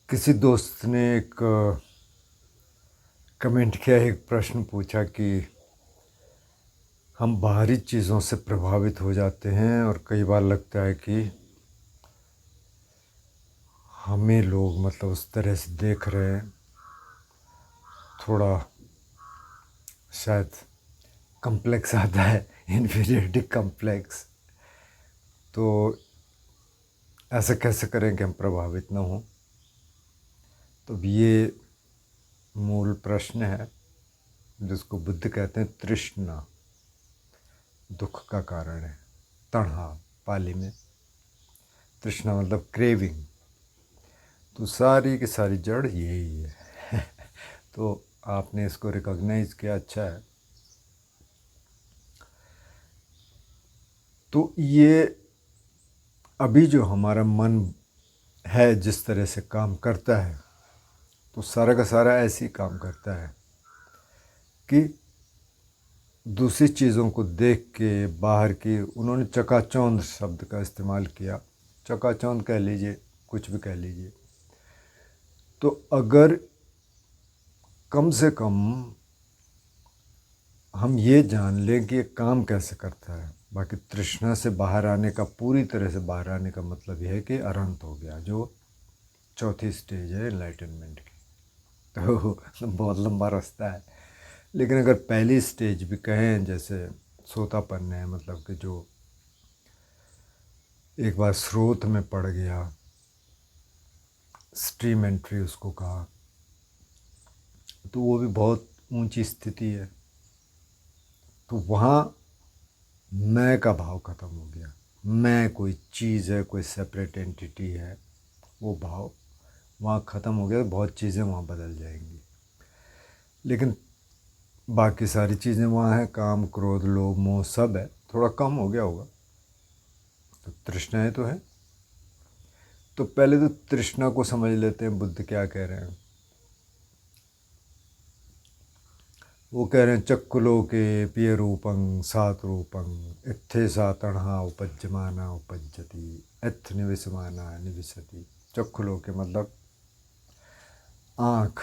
किसी दोस्त ने एक कमेंट किया, एक प्रश्न पूछा कि हम बाहरी चीज़ों से प्रभावित हो जाते हैं और कई बार लगता है कि हमें लोग मतलब उस तरह से देख रहे हैं। थोड़ा शायद कम्प्लेक्स आता है, इन्फीरियरिटी कम्प्लेक्स। तो ऐसा कैसे करें कि हम प्रभावित ना हों? तो ये मूल प्रश्न है जिसको बुद्ध कहते हैं तृष्णा, दुख का कारण है। तणहा पाली में, तृष्णा मतलब क्रेविंग। तो सारी की सारी जड़ यही है। तो आपने इसको रिकॉग्नाइज किया, अच्छा है। तो ये अभी जो हमारा मन है जिस तरह से काम करता है, तो सारा का सारा ऐसे ही काम करता है कि दूसरी चीज़ों को देख के बाहर की, उन्होंने चकाचौंध शब्द का इस्तेमाल किया। चकाचौंध कह लीजिए, कुछ भी कह लीजिए। तो अगर कम से कम हम ये जान लें कि ये काम कैसे करता है, बाकी तृष्णा से बाहर आने का, पूरी तरह से बाहर आने का मतलब यह है कि अरहंत हो गया, जो चौथी स्टेज है एनलाइटनमेंट की। तो बहुत लंबा रास्ता है, लेकिन अगर पहली स्टेज भी कहें, जैसे सोतापन है, मतलब कि जो एक बार स्रोत में पड़ गया, स्ट्रीम एंट्री उसको कहा, तो वो भी बहुत ऊंची स्थिति है। तो वहाँ मैं का भाव ख़त्म हो गया। मैं कोई चीज़ है, कोई सेपरेट एंटिटी है, वो भाव वहाँ ख़त्म हो गया। तो बहुत चीज़ें वहाँ बदल जाएंगी, लेकिन बाकी सारी चीज़ें वहाँ हैं। काम, क्रोध, लोभ, मोह सब है, थोड़ा कम हो गया होगा। तो तृष्णाएँ तो है। तो पहले तो तृष्णा को समझ लेते हैं, बुद्ध क्या कह रहे हैं। वो कह रहे हैं चक्कुलोके पिय रूपं सात रूपं इत्थे सा तणहा उपज्यमाना उपज्यति इत्थ निविसमाना निविशति। चक्कुलोके मतलब आँख।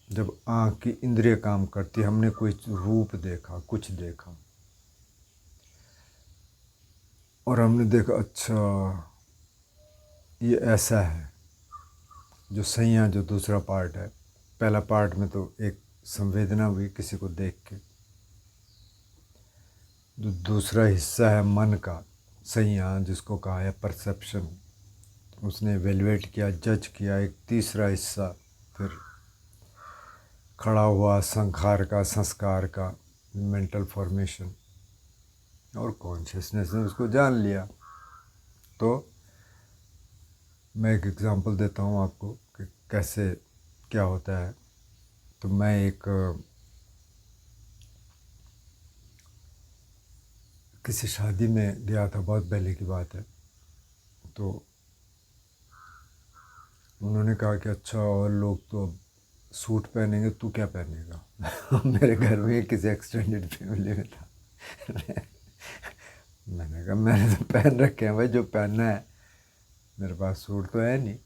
जब आँख की इंद्रिय काम करती, हमने कोई रूप देखा, कुछ देखा, और हमने देखा अच्छा ये ऐसा है, जो संज्ञा, जो दूसरा पार्ट है। पहला पार्ट में तो एक संवेदना हुई किसी को देख के। जो दूसरा हिस्सा है मन का, संज्ञा, जिसको कहा है परसेप्शन, उसने एवेल्युएट किया, जज किया। एक तीसरा हिस्सा फिर खड़ा हुआ संखार का, संस्कार का, मेंटल फॉर्मेशन, और कॉन्शियसनेस ने उसको जान लिया। तो मैं एक एग्जांपल देता हूँ आपको कि कैसे क्या होता है। तो मैं एक किसी शादी में गया था, बहुत पहले की बात है। तो उन्होंने कहा कि अच्छा, और लोग तो अब सूट पहनेंगे, तू क्या पहनेगा? मेरे घर में किसी एक्सटेंडेड फैमिली में था। मैंने कहा मैंने तो पहन रखे हैं भाई, जो पहनना है। मेरे पास सूट तो है नहीं,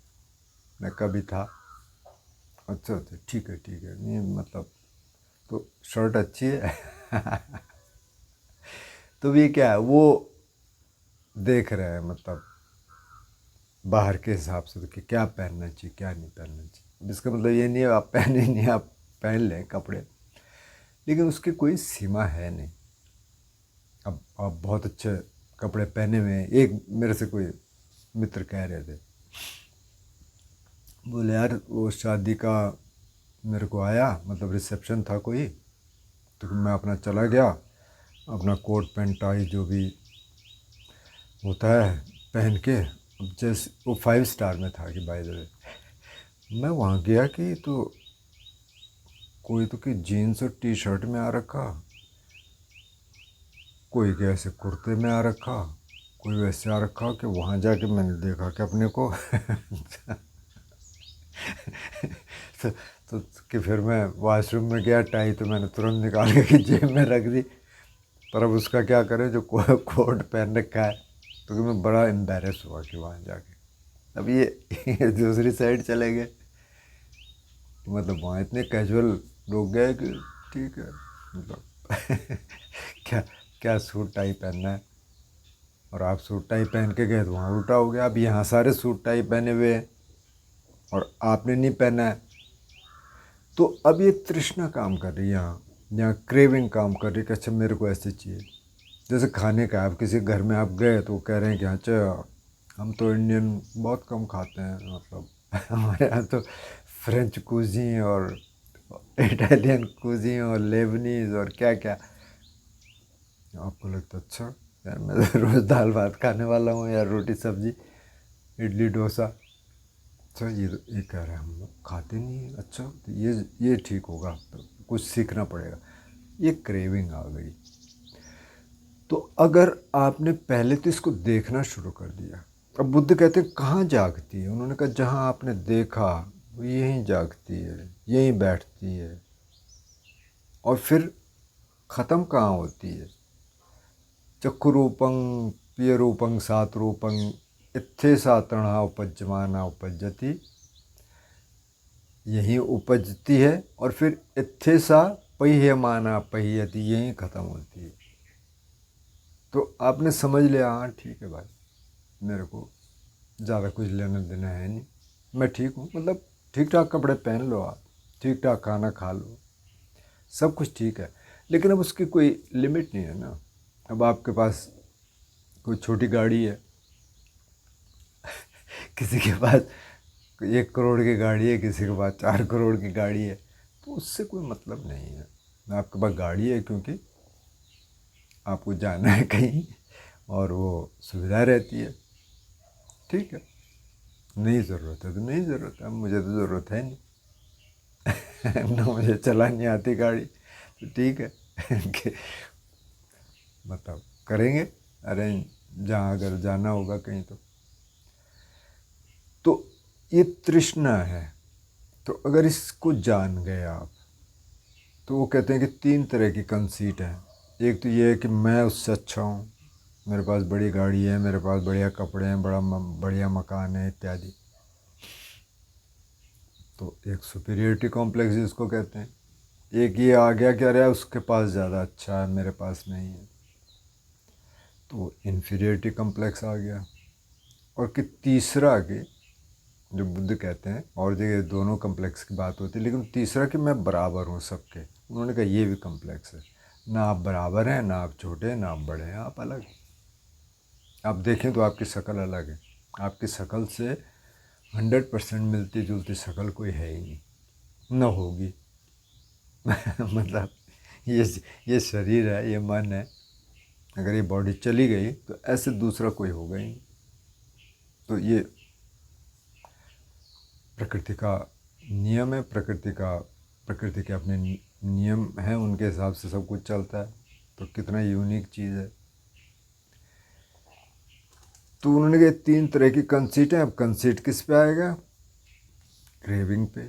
न कभी था। अच्छा अच्छा, ठीक है ठीक है, नहीं मतलब तो शर्ट अच्छी है। तो ये क्या है, वो देख रहे हैं मतलब बाहर के हिसाब से, तो कि क्या पहनना चाहिए, क्या नहीं पहनना चाहिए। इसका मतलब ये नहीं है आप पहने नहीं, आप पहन लें कपड़े, लेकिन उसकी कोई सीमा है नहीं। अब आप बहुत अच्छे कपड़े पहने हुए हैं। एक मेरे से कोई मित्र कह रहे थे, बोले यार वो शादी का मेरे को आया, मतलब रिसेप्शन था कोई, तो मैं अपना चला गया, अपना कोट पैंट टाई जो भी होता है पहन के। अब जैसे वो 5 स्टार में था कि बाय द वे, मैं वहाँ गया कि तो कोई तो कि जीन्स और टी शर्ट में आ रखा, कोई के ऐसे कुर्ते में आ रखा, कोई वैसे आ रखा कि वहाँ जाके मैंने देखा कि अपने को तो, तो कि फिर मैं वॉशरूम में गया, टाई तो मैंने तुरंत निकाल के जेब में रख दी। पर अब उसका क्या करें, जो कोट पहन रखा है। तो कि मैं बड़ा एम्बेरस हुआ कि वहाँ जाके। अब ये दूसरी साइड चले गए। तो मतलब वहाँ इतने कैजुअल लोग गए कि ठीक है, मतलब क्या क्या सूट टाई पहनना है, और आप सूट टाई पहन के गए तो वहाँ उल्टा हो गया। अब यहाँ सारे सूट टाई पहने हुए हैं और आपने नहीं पहना है। तो अब ये तृष्णा काम कर रही है यहाँ क्रेविंग काम कर रही है कि अच्छा मेरे को ऐसे चाहिए। जैसे खाने का, आप किसी घर में आप गए तो वो कह रहे हैं कि अच्छा हम तो इंडियन बहुत कम खाते हैं, मतलब हमारे यहाँ तो फ्रेंच कुजीन और इटालियन कुजीन और लेबनीज और क्या क्या। आपको लगता अच्छा यार मैं तो रोज़ दाल भात खाने वाला हूँ यार, रोटी सब्जी इडली डोसा। अच्छा ये कह रहे हैं हम लोग खाते नहीं हैं, अच्छा तो ये ठीक होगा, तो कुछ सीखना पड़ेगा। ये क्रेविंग आ गई। तो अगर आपने पहले तो इसको देखना शुरू कर दिया, अब बुद्ध कहते हैं कहाँ जागती है, उन्होंने कहा जहाँ आपने देखा वो यहीं जागती है, यहीं बैठती है, और फिर ख़त्म कहाँ होती है। चक्षुरूपं पियरूपं सातरूपं इत्थेसा तृणा उपज्यमाना उपज्यति, यहीं उपजती है, और फिर इत्थेसा पहियमाना पहियति, यहीं ख़त्म होती है। तो आपने समझ लिया, हाँ ठीक है भाई, मेरे को ज़्यादा कुछ लेना देना है नहीं, मैं ठीक हूँ, मतलब ठीक ठाक कपड़े पहन लो आप, ठीक ठाक खाना खा लो, सब कुछ ठीक है। लेकिन अब उसकी कोई लिमिट नहीं है ना। अब आपके पास कोई छोटी गाड़ी है, किसी के पास 1 करोड़ की गाड़ी है, किसी के पास 4 करोड़ की गाड़ी है, तो उससे कोई मतलब नहीं है। आपके पास गाड़ी है क्योंकि आपको जाना है कहीं और वो सुविधा रहती है, ठीक है। नहीं ज़रूरत है तो नहीं ज़रूरत है, अब मुझे तो ज़रूरत है नहीं ना मुझे चलानी आती गाड़ी, तो ठीक है कि मतलब करेंगे अरेंज जहाँ अगर जाना होगा कहीं तो ये तृष्णा है। तो अगर इसको जान गए आप, तो वो कहते हैं कि 3 तरह की कंसीट है। एक तो ये है कि मैं उससे अच्छा हूँ, मेरे पास बड़ी गाड़ी है, मेरे पास बढ़िया कपड़े हैं, बढ़िया मकान है इत्यादि। तो एक सुपीरियरिटी कॉम्प्लेक्स जिसको कहते हैं। एक ये आ गया कि अरे उसके पास ज़्यादा अच्छा है, मेरे पास नहीं है, तो इन्फीरियरिटी कॉम्प्लेक्स आ गया। और कि तीसरा कि जो बुद्ध कहते हैं, और जगह दोनों कम्प्लेक्स की बात होती है, लेकिन तीसरा कि मैं बराबर हूँ सबके, उन्होंने कहा ये भी कम्प्लेक्स है। ना आप बराबर हैं, ना आप छोटे हैं, ना आप बड़े हैं, आप अलग हैं। आप देखें तो आपकी शक्ल अलग है, आपकी शक्ल से 100% मिलती जुलती शक्ल कोई है ही नहीं, न होगी मतलब ये शरीर है, ये मन है, अगर ये बॉडी चली गई तो ऐसे दूसरा कोई होगा ही नहीं। तो ये प्रकृति का नियम है, प्रकृति के अपने नियम हैं, उनके हिसाब से सब कुछ चलता है। तो कितना यूनिक चीज़ है। तो उन्होंने कहा 3 तरह की कंसीट हैं। अब कंसीट किस पे आएगा? क्रेविंग पे।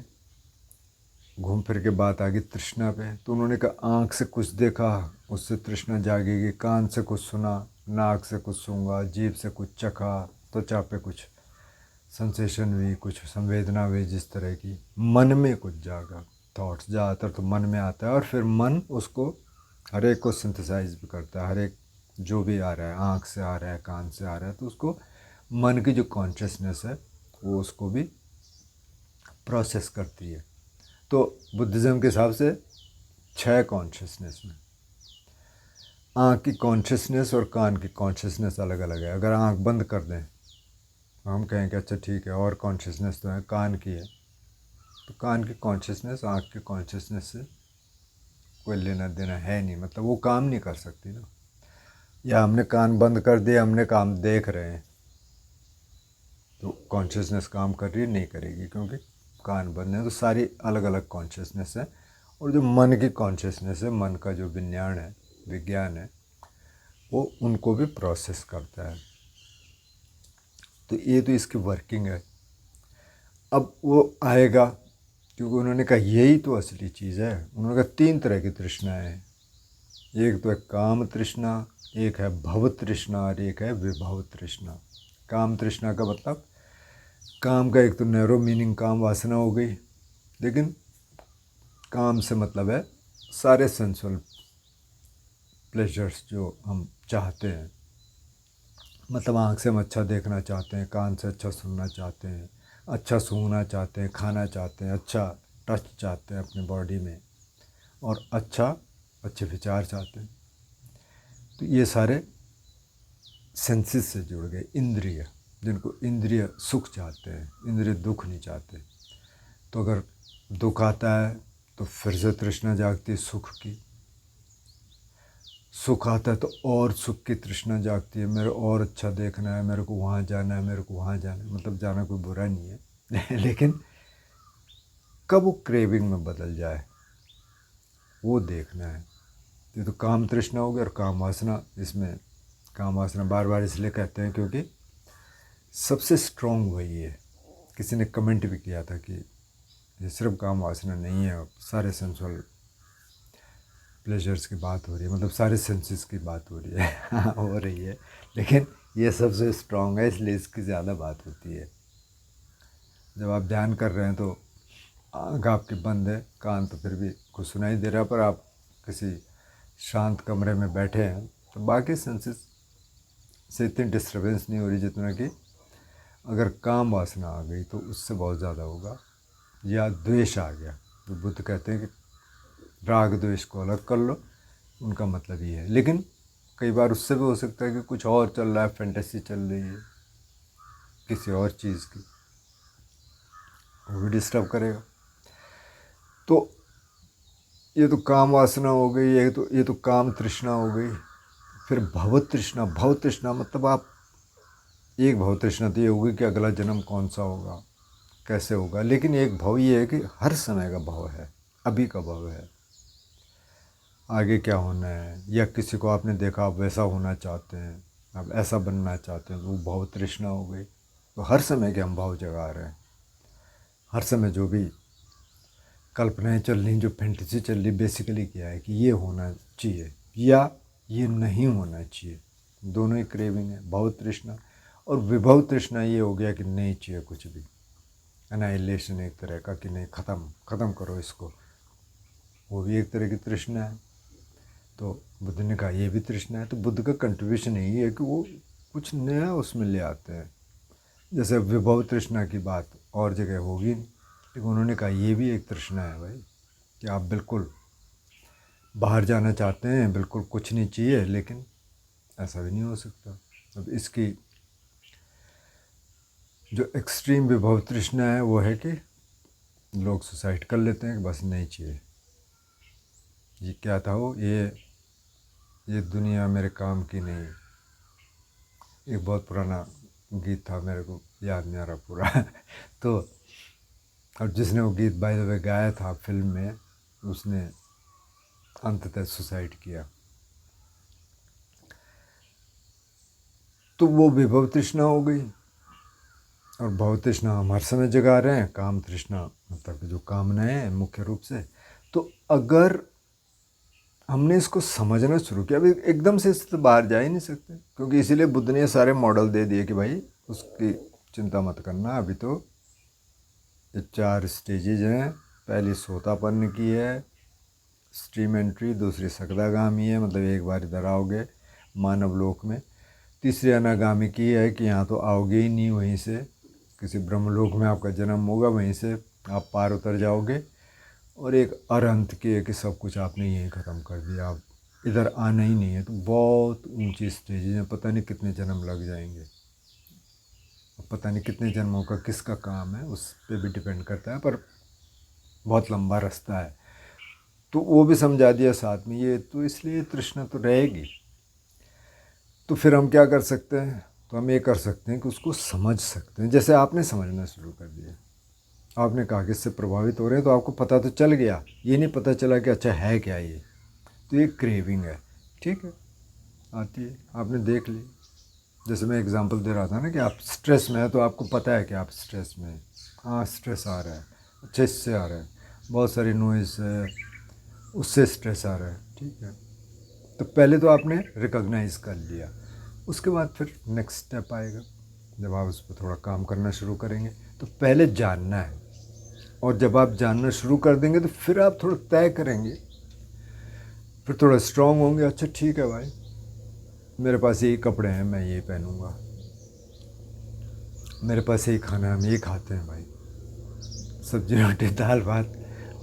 घूम फिर के बात आ गई तृष्णा पे। तो उन्होंने कहा आँख से कुछ देखा उससे तृष्णा जागेगी, कान से कुछ सुना, नाक से कुछ सूंघा, जीभ से कुछ चखा, त्वचा पे कुछ सेंसेशन हुई, कुछ संवेदना हुई जिस तरह की, मन में कुछ जागा। थॉट्स ज़्यादातर तो मन में आता है, और फिर मन उसको हर एक को सिंथेसाइज भी करता है। हर एक जो भी आ रहा है, आँख से आ रहा है, कान से आ रहा है, तो उसको मन की जो कॉन्शियसनेस है वो उसको भी प्रोसेस करती है। तो बुद्धिज़्म के हिसाब से 6 कॉन्शियसनेस में आँख की कॉन्शियसनेस और कान की कॉन्शियसनेस अलग अलग है। अगर आँख बंद कर दें तो हम कहें कि अच्छा ठीक है, और कॉन्शियसनेस तो है कान की है, तो कान की कॉन्शियसनेस आँख की कॉन्शियसनेस से कोई लेना देना है नहीं, मतलब वो काम नहीं कर सकती ना। या हमने कान बंद कर दिया, हमने काम देख रहे हैं, तो कॉन्शियसनेस काम कर रही है? नहीं करेगी, क्योंकि कान बंद है। तो सारी अलग अलग कॉन्शियसनेस है। और जो मन की कॉन्शियसनेस है, मन का जो विज्ञान है, वो उनको भी प्रोसेस करता है। तो ये तो इसकी वर्किंग है। अब वो आएगा, क्योंकि उन्होंने कहा यही तो असली चीज़ है। उन्होंने कहा 3 तरह की तृष्णाएँ हैं। एक तो है काम तृष्णा, एक है भव तृष्णा, और एक है विभव तृष्णा। काम तृष्णा का मतलब, काम का एक तो नैरो मीनिंग काम वासना हो गई, लेकिन काम से मतलब है सारे सेंसुअल प्लेजर्स जो हम चाहते हैं, मतलब आँख से हम अच्छा देखना चाहते हैं, कान से अच्छा सुनना चाहते हैं, अच्छा सूंघना चाहते हैं, खाना चाहते हैं, अच्छा टच चाहते हैं अपनी बॉडी में, और अच्छे विचार चाहते हैं। तो ये सारे सेंसेस से जुड़ गए, इंद्रिय, जिनको इंद्रिय सुख चाहते हैं, इंद्रिय दुख नहीं चाहते। तो अगर दुख आता है तो फिर से तृष्णा जागती है सुख की, सुख आता है तो और सुख की तृष्णा जागती है, मेरे और अच्छा देखना है, मेरे को वहाँ जाना है, मेरे को वहाँ जाना है। मतलब जाना कोई बुरा नहीं है लेकिन कब वो क्रेविंग में बदल जाए वो देखना है। ये तो काम तृष्णा हो गया। और काम वासना, इसमें काम वासना बार बार इसलिए कहते हैं क्योंकि सबसे स्ट्रॉन्ग वही है। किसी ने कमेंट भी किया था कि ये सिर्फ काम वासना नहीं है, सारे सेंसुअल प्लेजर्स की बात हो रही है, मतलब सारे सेंसेस की बात हो रही है हो रही है, लेकिन ये सबसे स्ट्रॉन्ग है इसलिए इसकी ज़्यादा बात होती है। जब आप ध्यान कर रहे हैं तो आँख आपकी बंद है, कान तो फिर भी कुछ सुनाई दे रहा है, पर आप किसी शांत कमरे में बैठे हैं तो बाकी सेंसेस से इतनी डिस्टर्बेंस नहीं हो रही जितना कि अगर काम वासना आ गई तो उससे बहुत ज़्यादा होगा। या द्वेष आ गया, तो बुद्ध कहते हैं कि राग द्वेष को अलग कर लो, उनका मतलब ये है। लेकिन कई बार उससे भी हो सकता है कि कुछ और चल रहा है, फैंटेसी चल रही है किसी और चीज़ की, वो भी डिस्टर्ब करेगा। तो ये तो काम वासना हो गई, ये तो काम तृष्णा हो गई। फिर भव तृष्णा, भव तृष्णा मतलब आप एक भव तृष्णा तो ये होगी कि अगला जन्म कौन सा होगा, कैसे होगा। लेकिन एक भव ये है कि हर समय का भव है, अभी का भव है, आगे क्या होना है। या किसी को आपने देखा आप वैसा होना चाहते हैं, आप ऐसा बनना चाहते हैं, तो वो भव तृष्णा हो गई। तो हर समय के हम भाव जगा रहे हैं, हर समय जो भी कल्पनाएं चल रही, जो फैंटेसी चल रही, बेसिकली क्या है कि ये होना चाहिए या ये नहीं होना चाहिए। दोनों ही क्रेविंग है, भव तृष्णा। और विभव तृष्णा ये हो गया कि नहीं चाहिए कुछ भी, एनाइलेशन एक तरह का, कि नहीं ख़त्म करो इसको, वो भी एक तरह की तृष्णा है। तो बुद्ध ने कहा ये भी तृष्णा है। तो बुद्ध का कंट्रीब्यूशन यही है कि वो कुछ नया उसमें ले आते हैं। जैसे विभव तृष्णा की बात और जगह होगी नहीं, लेकिन उन्होंने कहा ये भी एक तृष्णा है भाई, कि आप बिल्कुल बाहर जाना चाहते हैं, बिल्कुल कुछ नहीं चाहिए, लेकिन ऐसा भी नहीं हो सकता। अब इसकी जो एक्सट्रीम विभव तृष्णा है वो है कि लोग सुसाइड कर लेते हैं कि बस नहीं चाहिए, ये क्या था वो, ये दुनिया मेरे काम की नहीं। एक बहुत पुराना गीत था, मेरे को याद नहीं आ रहा पूरा तो और जिसने वो गीत बाय द वे गाया था फिल्म में, उसने अंततः सुसाइड किया। तो वो विभव तृष्णा हो गई। और भव तृष्णा हम हर समय जगा रहे हैं, काम तृष्णा मतलब जो कामनाएं हैं मुख्य रूप से। तो अगर हमने इसको समझना शुरू किया, अभी एकदम से इससे तो बाहर जा ही नहीं सकते, क्योंकि इसीलिए बुद्ध ने सारे मॉडल दे दिए कि भाई उसकी चिंता मत करना, अभी तो ये 4 स्टेजेज हैं। पहली सोतापन्न की है, स्ट्रीम एंट्री। दूसरी सकदागामी है, मतलब एक बार इधर आओगे मानव लोक में। तीसरी अनागामी की है कि यहाँ तो आओगे ही नहीं, वहीं से किसी ब्रह्मलोक में आपका जन्म होगा, वहीं से आप पार उतर जाओगे। और एक अरंत की है कि सब कुछ आपने यहीं ख़त्म कर दिया, आप इधर आना ही नहीं है। तो बहुत ऊंची स्टेजेज हैं, पता नहीं कितने जन्म लग जाएंगे, पता नहीं कितने जन्मों का किसका काम है, उस पर भी डिपेंड करता है, पर बहुत लंबा रास्ता है। तो वो भी समझा दिया साथ में। ये तो इसलिए तृष्णा तो रहेगी। तो फिर हम क्या कर सकते हैं, तो हम ये कर सकते हैं कि उसको समझ सकते हैं। जैसे आपने समझना शुरू कर दिया, आपने कहा कि इससे प्रभावित हो रहे हैं, तो आपको पता तो चल गया, ये नहीं पता चला कि अच्छा है क्या ये। तो ये क्रेविंग है, ठीक है, आती है, आपने देख ली। जैसे मैं एग्जांपल दे रहा था ना कि आप स्ट्रेस में है, तो आपको पता है कि आप स्ट्रेस में हैं। हाँ स्ट्रेस आ रहा है, अच्छा इससे आ रहा है, बहुत सारी नॉइज़ है, उससे स्ट्रेस आ रहा है, ठीक है। तो पहले तो आपने रिकॉग्नाइज़ कर लिया, उसके बाद फिर नेक्स्ट स्टेप आएगा जब आप उस पर थोड़ा काम करना शुरू करेंगे। तो पहले जानना है और जब आप जानना शुरू कर देंगे तो फिर आप थोड़ा तय करेंगे, फिर थोड़ा स्ट्रांग होंगे। अच्छा ठीक है भाई, मेरे पास यही कपड़े हैं, मैं यही पहनूंगा, मेरे पास यही खाना है, हम यही खाते हैं भाई, सब्जी रोटी दाल भात,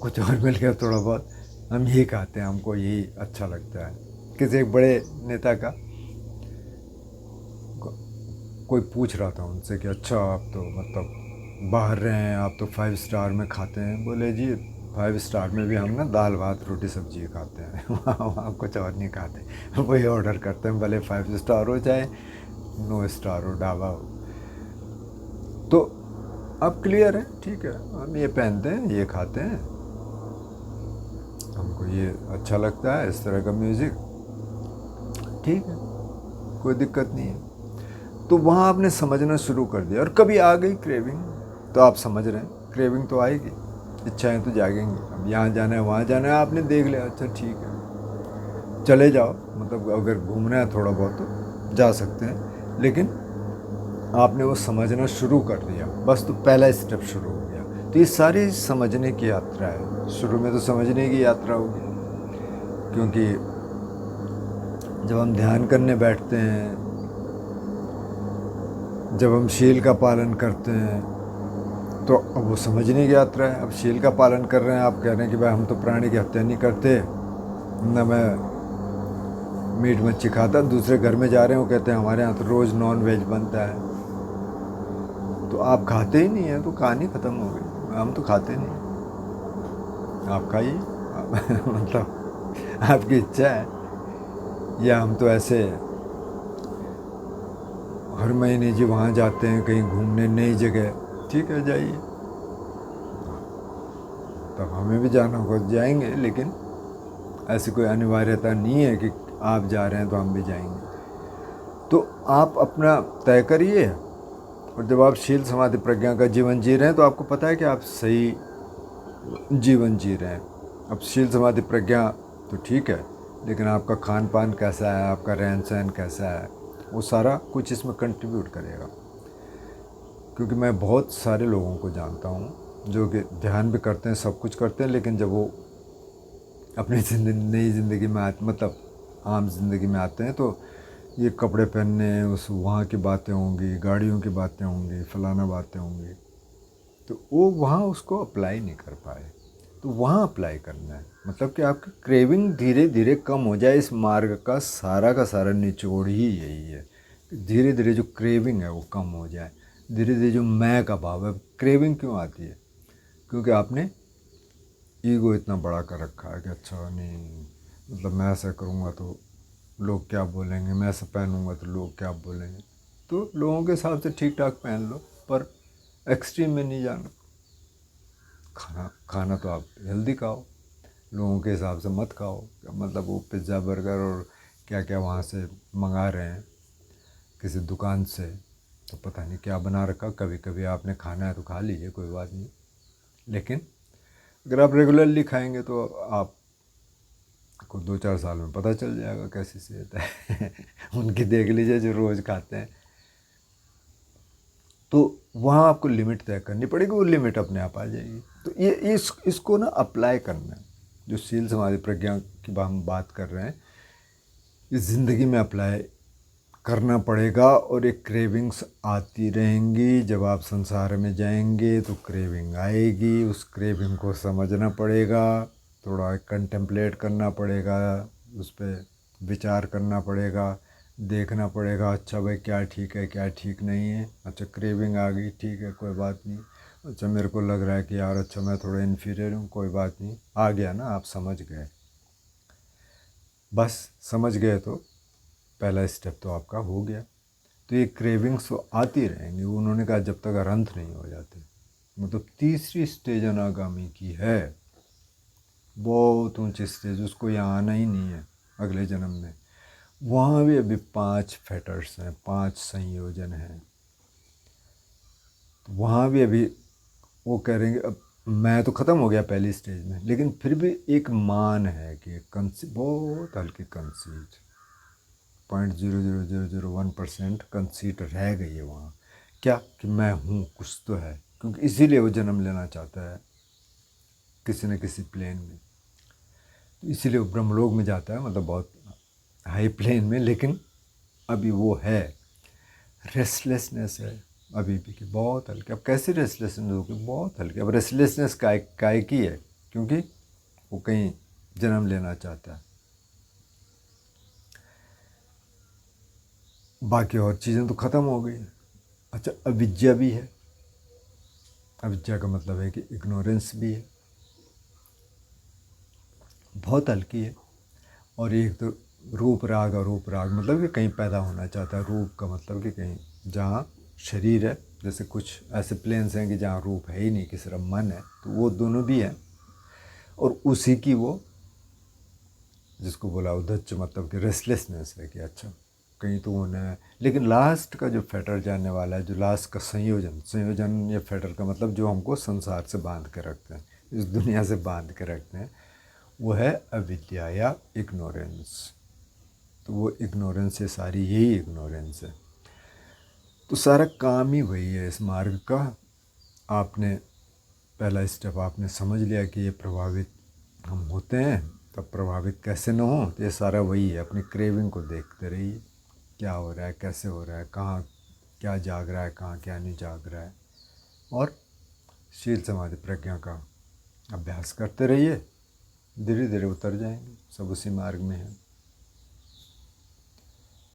कुछ और मिल गया थोड़ा बहुत, हम यही खाते हैं, हमको यही अच्छा लगता है। किसी एक बड़े नेता का कोई पूछ रहा था उनसे कि अच्छा आप तो मतलब बाहर रहे हैं, आप तो 5 स्टार में खाते हैं। बोले जी 5 स्टार में भी हम ना दाल भात रोटी सब्जी खाते हैं वहाँ कुछ और नहीं खाते, वही ऑर्डर करते हैं, भले 5 स्टार हो चाहे 9 स्टार हो ढाबा हो। तो अब क्लियर है, ठीक है, हम ये पहनते हैं, ये खाते हैं, हमको ये अच्छा लगता है, इस तरह का म्यूज़िक, ठीक है, कोई दिक्कत नहीं है। तो वहाँ आपने समझना शुरू कर दिया। और कभी आ गई क्रेविंग तो आप समझ रहे हैं क्रेविंग तो आएगी, इच्छाएं तो जागेंगी, अब यहाँ जाना है वहाँ जाना है, आपने देख लिया, अच्छा ठीक है चले जाओ, मतलब अगर घूमना है थोड़ा बहुत तो जा सकते हैं, लेकिन आपने वो समझना शुरू कर दिया, बस तो पहला स्टेप शुरू हो गया। तो ये सारी समझने की यात्रा है, शुरू में तो समझने की यात्रा होगी, क्योंकि जब हम ध्यान करने बैठते हैं, जब हम शील का पालन करते हैं, तो अब वो समझने की यात्रा है। अब शील का पालन कर रहे हैं, आप कह रहे हैं कि भाई हम तो प्राणी की हत्या नहीं करते, न मैं मीट मच्छी खाता, दूसरे घर में जा रहे हैं वो कहते हैं हमारे यहाँ तो रोज़ नॉन वेज बनता है, तो आप खाते ही नहीं हैं तो कहानी ख़त्म हो गई, हम तो खाते नहीं, आप खाइए मतलब आपकी इच्छा है। या हम तो ऐसे हर महीने जी वहाँ जाते हैं कहीं घूमने नई जगह, ठीक है जाइए, तब हमें भी जाना होगा जाएंगे, लेकिन ऐसी कोई अनिवार्यता नहीं है कि आप जा रहे हैं तो हम भी जाएंगे। तो आप अपना तय करिए, और जब आप शील समाधि प्रज्ञा का जीवन जी रहे हैं तो आपको पता है कि आप सही जीवन जी रहे हैं। अब शील समाधि प्रज्ञा तो ठीक है, लेकिन आपका खान पान कैसा है, आपका रहन सहन कैसा है, वो सारा कुछ इसमें कंट्रीब्यूट करेगा। क्योंकि मैं बहुत सारे लोगों को जानता हूँ जो कि ध्यान भी करते हैं, सब कुछ करते हैं, लेकिन जब वो अपनी नई ज़िंदगी में आते, मतलब आम ज़िंदगी में आते हैं, तो ये कपड़े पहनने, उस वहाँ की बातें होंगी, गाड़ियों की बातें होंगी, फलाना बातें होंगी, तो वो वहाँ उसको अप्लाई नहीं कर पाए। तो वहाँ अप्लाई करना है, मतलब कि आपकी क्रेविंग धीरे धीरे कम हो जाए। इस मार्ग का सारा निचोड़ ही यही है, धीरे धीरे जो क्रेविंग है वो कम हो जाए, धीरे धीरे जो मैं का भाव है। क्रेविंग क्यों आती है? क्योंकि आपने ईगो इतना बड़ा कर रखा है कि अच्छा नहीं, मतलब मैं ऐसा करूँगा तो लोग क्या बोलेंगे, मैं ऐसा पहनूँगा तो लोग क्या बोलेंगे। तो लोगों के हिसाब से ठीक ठाक पहन लो, पर एक्सट्रीम में नहीं जाना। खाना तो आप हेल्दी खाओ, लोगों के हिसाब से मत खाओ। मतलब वो पिज़्ज़ा बर्गर और क्या क्या वहाँ से मंगा रहे हैं किसी दुकान से, तो पता नहीं क्या बना रखा। कभी कभी आपने खाना है तो खा लीजिए, कोई बात नहीं, लेकिन अगर आप रेगुलरली खाएंगे तो आपको 2-4 साल में पता चल जाएगा कैसी सेहत है उनकी देख लीजिए जो रोज़ खाते हैं। तो वहाँ आपको लिमिट तय करनी पड़ेगी, वो लिमिट अपने आप आ जाएगी। तो ये इसको ना अप्लाई करना है, जो शील समाधि प्रज्ञा की हम बात कर रहे हैं, इस ज़िंदगी में अप्लाई करना पड़ेगा। और एक क्रेविंग्स आती रहेंगी, जब आप संसार में जाएंगे तो क्रेविंग आएगी, उस क्रेविंग को समझना पड़ेगा, थोड़ा कंटेम्पलेट करना पड़ेगा, उस पर विचार करना पड़ेगा, देखना पड़ेगा, अच्छा भाई क्या ठीक है क्या ठीक नहीं है। अच्छा क्रेविंग आ गई, ठीक है कोई बात नहीं। अच्छा मेरे को लग रहा है कि यार अच्छा मैं थोड़ा इन्फीरियर हूँ, कोई बात नहीं, आ गया ना, आप समझ गए, बस समझ गए तो पहला स्टेप तो आपका हो गया। तो ये क्रेविंग्स तो आती रहेंगी, उन्होंने कहा जब तक अनंत नहीं हो जाते। मतलब तीसरी स्टेज अनागामी की है, बहुत ऊंची स्टेज, उसको यहाँ आना ही नहीं है अगले जन्म में। वहाँ भी अभी 5 फैटर्स हैं, 5 संयोजन हैं, तो वहाँ भी अभी वो कह रहे हैं अब मैं तो ख़त्म हो गया पहली स्टेज में, लेकिन फिर भी एक मान है कि बहुत हल्की कंसीट, 0.00001% कंसीट रह गई है वहाँ। क्या कि मैं हूँ, कुछ तो है, क्योंकि इसीलिए वो जन्म लेना चाहता है। किसी न किसी प्लेन में। तो इसीलिए वो ब्रह्मलोक में जाता है, मतलब बहुत हाई प्लेन में, लेकिन अभी वो है, रेस्टलेसनेस है अभी भी कि बहुत हल्के। अब कैसे रेस्टलेसनेस होगी? बहुत हल्के। अब रेस्टलेसनेस काय की है? क्योंकि वो कहीं जन्म लेना चाहता है। बाकी और चीज़ें तो ख़त्म हो गई। अच्छा, अविद्या भी है। अविद्या का मतलब है कि इग्नोरेंस भी है, बहुत हल्की है। और एक तो रूप राग, और रूप राग मतलब कि कहीं पैदा होना चाहता है। रूप का मतलब कि कहीं जहाँ शरीर है, जैसे कुछ ऐसे प्लेन्स हैं कि जहाँ रूप है ही नहीं, कि सिर्फ मन है, तो वो दोनों भी हैं। और उसी की वो जिसको बोला उद्धच, मतलब कि रेस्टलेसनेस है कि अच्छा कहीं तो होना है। लेकिन लास्ट का जो फेटर जानने वाला है, जो लास्ट का संयोजन या फेटर का मतलब जो हमको संसार से बांध के रखते हैं, इस दुनिया से बांध के रखते हैं, वो है अविद्या या इग्नोरेंस। तो वो इग्नोरेंस है, सारी यही इग्नोरेंस है। तो सारा काम ही वही है इस मार्ग का। आपने पहला स्टेप आपने समझ लिया कि ये प्रभावित हम होते हैं, तब प्रभावित कैसे न हो। तो ये सारा वही है, अपनी क्रेविंग को देखते रहिए, क्या हो रहा है, कैसे हो रहा है, कहाँ क्या जाग रहा है, कहाँ क्या नहीं जाग रहा है। और शील समाधि प्रज्ञा का अभ्यास करते रहिए, धीरे धीरे उतर जाएंगे। सब उसी मार्ग में है।